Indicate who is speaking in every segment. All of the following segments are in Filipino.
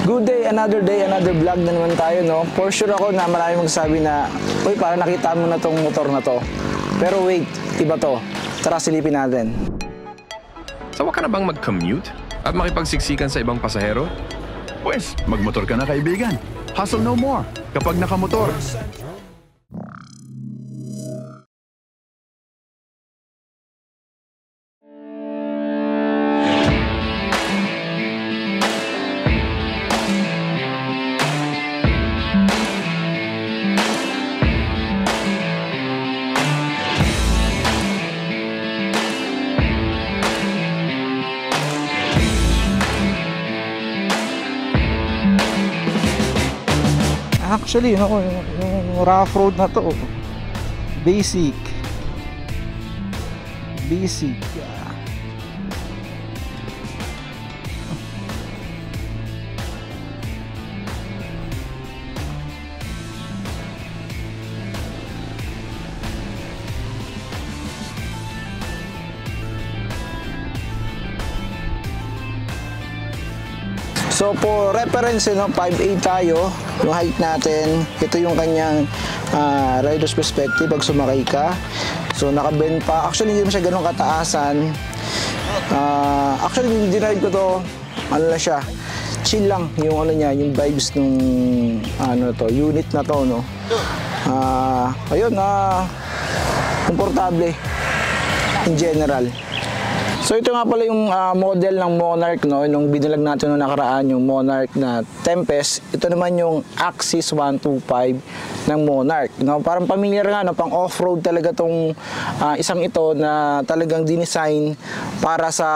Speaker 1: Good day, another vlog na naman tayo, no? For sure ako na maraming magsasabi na, uy, parang nakita mo na tong motor na to. Pero wait, iba to. Tara, silipin natin.
Speaker 2: Sawa ka na bang mag-commute at makipagsiksikan sa ibang pasahero?
Speaker 3: Pwes, magmotor ka na kaibigan. Hustle no more kapag nakamotor.
Speaker 1: Actually, yung rough road na to, basic. So for reference, 5'8" tayo, yung height natin. Ito yung kanyang rider's perspective pag sumakay ka. So naka-bend pa. Actually hindi mo siya ganun kataasan. Actually dinride ko to, ano na siya, chill lang yung ano niya, yung vibes nung unit na to, no. Ayun, komportable in general. So ito nga pala yung model ng Monarch, no, nung binilag natin nung nakaraan, yung Monarch na Tempest. Ito naman yung Axis 125 ng Monarch, no. Parang familiar nga, no, pang off-road talaga tong isang ito na talagang dinesign para sa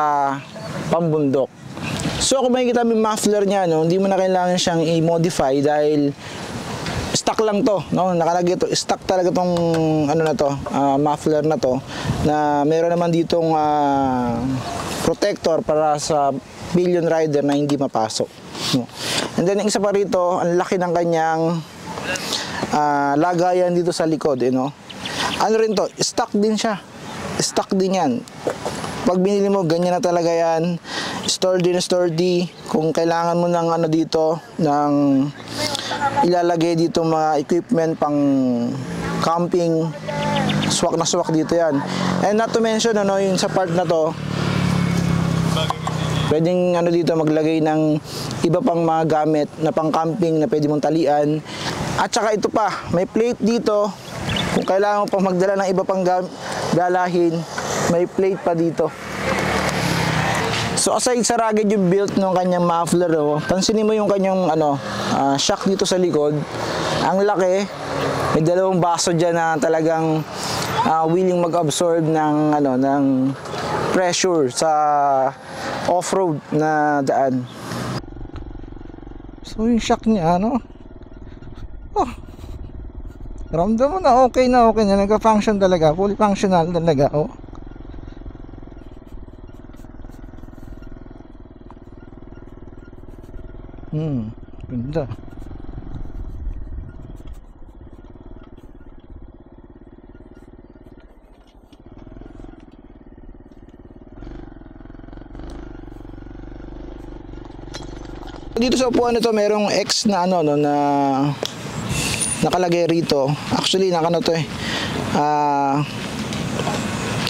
Speaker 1: pambundok. So kung makikita mo yung muffler niya, no, hindi mo na kailangan siyang i-modify dahil stock lang to, no? Nakalagay to, stock talaga tong muffler na to, na meron naman ditong protector para sa pillion rider na hindi mapasok, no? And then yung isa pa rito, ang laki ng kanyang lagayan dito sa likod, no? Ano rin to, stock din siya, stock din yan. Pag binili mo, ganyan na talaga yan, sturdy. Kung kailangan mo ng dito, ng ilalagay dito mga equipment pang camping, swak na swak dito yan. And not to mention, yung sa part na to, pwedeng dito maglagay ng iba pang mga gamit na pang camping na pwede mong talian. At saka ito pa, may plate dito. Kung kailangan mo pang magdala ng iba pang dalahin, may plate pa dito. So aside sa rugged yung built ng kanyang muffler, pansinin mo yung kanyang shock dito sa likod. Ang laki, may dalawang baso dyan na talagang willing mag-absorb ng pressure sa off-road na daan. So yung shock niya, ramdam mo na okay na, nagka-function talaga, fully functional talaga, Ganda. Dito sa upuan nito merong X na na nakalagay rito. Actually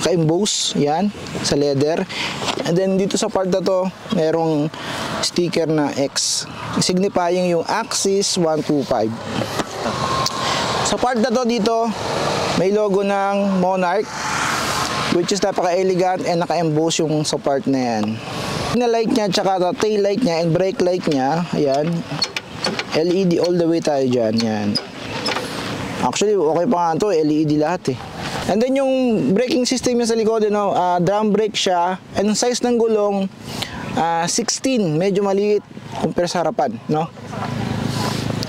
Speaker 1: ka-emboss yan sa leather. And then dito sa part na to merong sticker na X, signifying yung Axis 125. Sa part na to dito may logo ng Monarch, which is napaka-elegant and naka-emboss yung sa part na yan. Na light niya, tsaka tail light niya and brake light niya, ayan, LED all the way tayo dyan, yan. Actually okay pa nga to, LED lahat And then yung braking system niya sa likod, drum brake siya, and size ng gulong 16, medyo maliit compare sa harapan, no?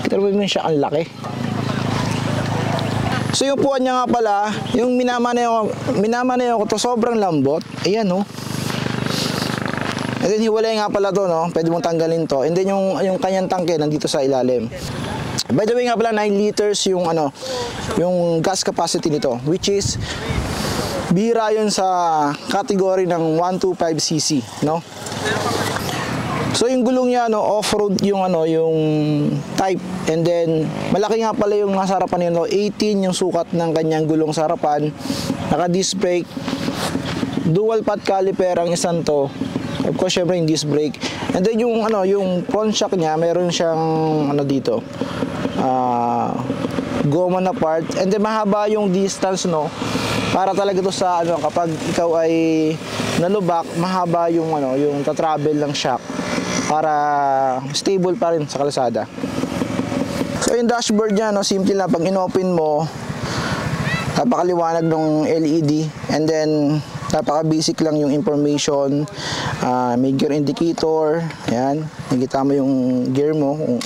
Speaker 1: Pero mo siya, ang laki. So yung upuan niya nga pala, yung minamanayo ko to, sobrang lambot. Ayan, And then hiwalay nga pala to, pwede mong tanggalin to. And then yung kanyang tangke nandito sa ilalim. By the way nga pala, 9 liters yung yung gas capacity nito, which is bihira yun sa category ng 125cc, no? So yung gulong niya off-road yung yung type, and then malaki nga pala yung nasa harapan niya 18 yung sukat ng kanyang gulong sa harapan. Naka disc brake, dual pot caliper ang isang to. Of course, syempre yung disc brake. And then yung yung front shock niya, meron siyang dito. Goma na part, and then mahaba yung distance para talaga to sa kapag ikaw ay nalubak, mahaba yung yung ta-travel ng shock para stable pa rin sa kalsada. So yung dashboard niya simple lang, pag inopen mo napakaliwanag ng LED, and then napaka-basic lang yung information. May gear indicator, ayan, nakikita mo yung gear mo, kung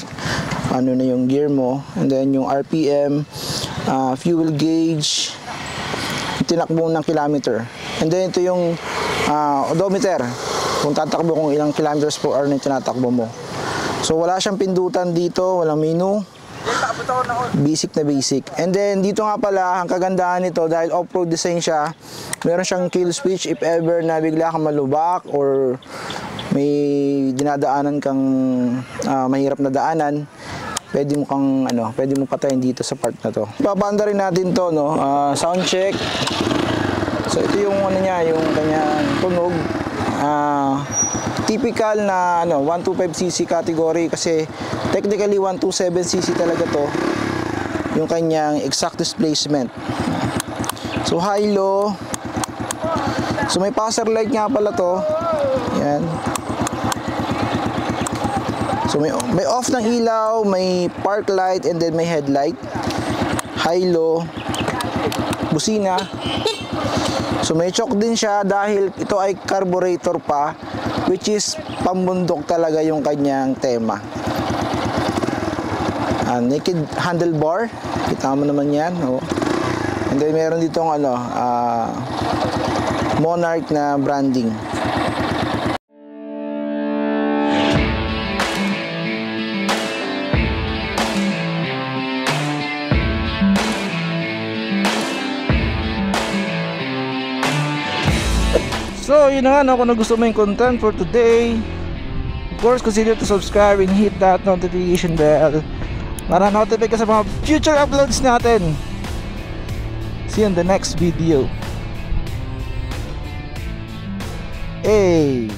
Speaker 1: ano na yung gear mo, and then yung RPM, fuel gauge, tinakbo ng kilometer, and then ito yung odometer, kung tatakbo kung ilang kilometers per hour na tinatakbo mo. So wala siyang pindutan dito, walang menu, basic na basic. And then dito nga pala ang kagandahan nito, dahil off-road design siya, meron siyang kill switch if ever na bigla kang malubak or may dinadaanan kang mahirap na daanan, pwede mo kang pwede mo patayin dito sa part na to. Papanda rin natin to sound check. So ito yung niya, yung kanyang tunog. Typical na 125cc category, kasi technically 127cc talaga to yung kanyang exact displacement. So high low. So may passer light nga pala to. Yan. So may off ng ilaw, may park light, and then may headlight. High low. Busina. So may choke din siya dahil ito ay carburetor pa, which is pambundok talaga yung kanyang tema. Naked handlebar, kita mo naman yan. And then meron ditong Monarch na branding. So, yun na nga, kung nagustuhan mo yung content for today, of course, consider to subscribe and hit that notification bell para notify ka sa mga future uploads natin. See you in the next video. Hey!